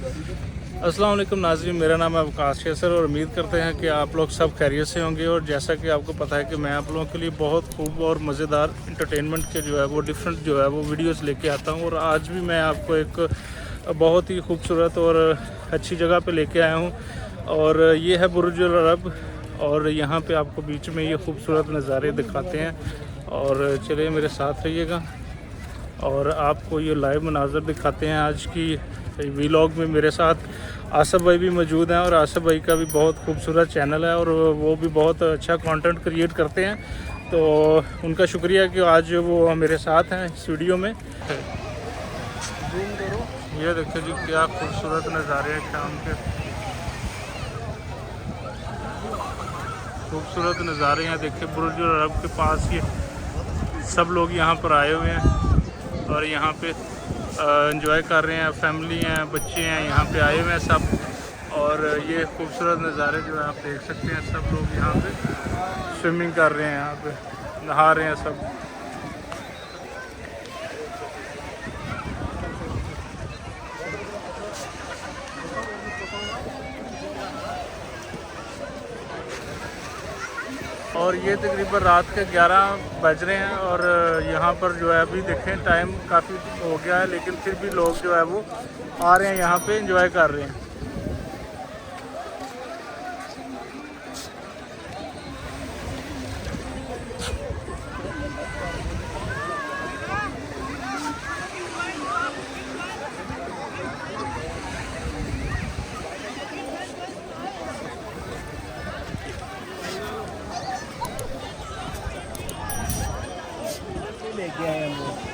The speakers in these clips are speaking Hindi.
अस्सलाम वालेकुम नाज़रीन, मेरा नाम है अवकाश सर और उम्मीद करते हैं कि आप लोग सब खैरियत से होंगे। और जैसा कि आपको पता है कि मैं आप लोगों के लिए बहुत खूब और मज़ेदार इंटरटेनमेंट के जो है वो डिफरेंट जो है वो वीडियोस लेके आता हूं। और आज भी मैं आपको एक बहुत ही खूबसूरत और अच्छी जगह पे लेके आया हूं और ये है बुर्ज अल अरब। और यहाँ पे आपको बीच में ये खूबसूरत नज़ारे दिखाते हैं। और चलिए मेरे साथ रहिएगा और आपको ये लाइव मनाज़र दिखाते हैं। आज की वीलॉग में मेरे साथ आसिफ भाई भी मौजूद हैं और आसिफ भाई का भी बहुत खूबसूरत चैनल है और वो भी बहुत अच्छा कंटेंट क्रिएट करते हैं। तो उनका शुक्रिया कि आज वो मेरे साथ हैं इस वीडियो में। ये देखिए जी क्या खूबसूरत नज़ारे हैं शाम के, खूबसूरत नज़ारे हैं। देखिए बुर्ज अल अरब के पास ये सब लोग यहाँ पर आए हुए हैं और यहाँ पे एंजॉय कर रहे हैं। फैमिली हैं, बच्चे हैं, यहाँ पे आए हुए हैं सब। और ये खूबसूरत नज़ारे जो है आप देख सकते हैं। सब लोग यहाँ पे स्विमिंग कर रहे हैं, यहाँ पे नहा रहे हैं सब। और ये तकरीबन रात के 11 बज रहे हैं और यहाँ पर जो है अभी देखें टाइम काफ़ी हो गया है, लेकिन फिर भी लोग जो है वो आ रहे हैं यहाँ पे एंजॉय कर रहे हैं। लेके आए हम लोग।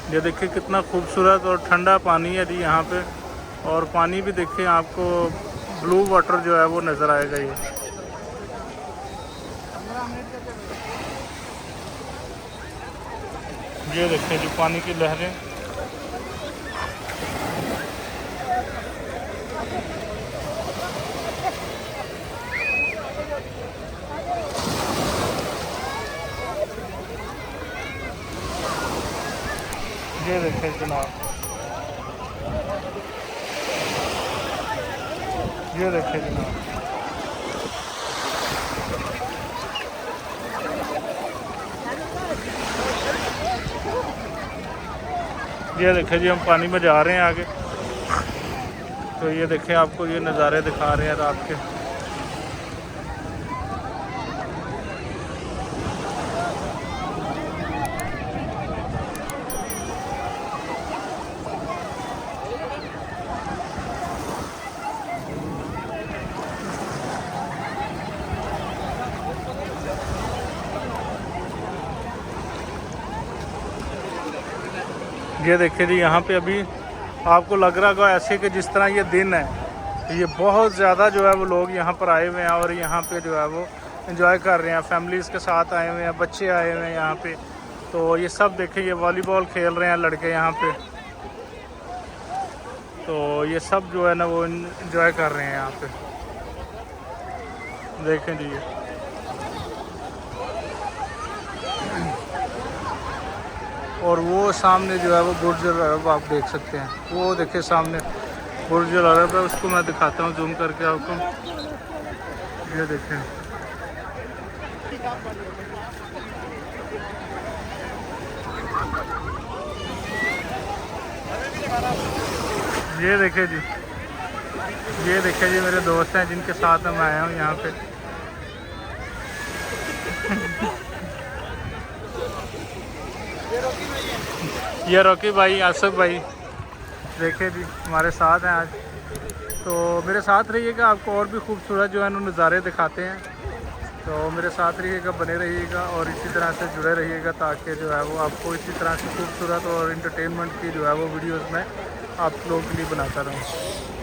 ये देखिए कितना खूबसूरत और ठंडा पानी है जी यहाँ पे। और पानी भी देखिए आपको ब्लू वाटर जो है वो नज़र आएगा। ये देखिए जी पानी की लहरें। ये देखिए जनाब, ये देखिए जनाब। ये देखिए जी हम पानी में जा रहे हैं आगे। तो ये देखिए आपको ये नज़ारे दिखा रहे हैं रात के। ये देखिए जी यहाँ पे अभी आपको लग रहा होगा ऐसे कि जिस तरह ये दिन है, ये बहुत ज़्यादा जो है वो लोग यहाँ पर आए हुए हैं और यहाँ पे जो है वो एंजॉय कर रहे हैं। फैमिलीज़ के साथ आए हुए हैं, बच्चे आए हुए हैं यहाँ पे। तो ये सब देखें, ये वॉलीबॉल खेल रहे हैं लड़के यहाँ पे। तो ये सब जो है ना वो एंजॉय कर रहे हैं यहाँ पे। देखें जी ये और वो सामने जो है वो बुर्ज अल अरब आप देख सकते हैं। वो देखिए सामने बुर्ज अल अरब है, उसको मैं दिखाता हूँ जूम करके आपको। ये देखें, ये देखिए जी, ये देखिए जी मेरे दोस्त हैं जिनके साथ मैं आया हूँ यहाँ पे। ये रॉकी भाई, आसिफ भाई देखिए जी हमारे साथ हैं आज। तो मेरे साथ रहिएगा, आपको और भी खूबसूरत जो है नज़ारे दिखाते हैं। तो मेरे साथ रहिएगा, बने रहिएगा और इसी तरह से जुड़े रहिएगा ताकि जो है वो आपको इसी तरह से खूबसूरत और इंटरटेनमेंट की जो है वो वीडियोस में आप लोगों के लिए बनाता रहूँ।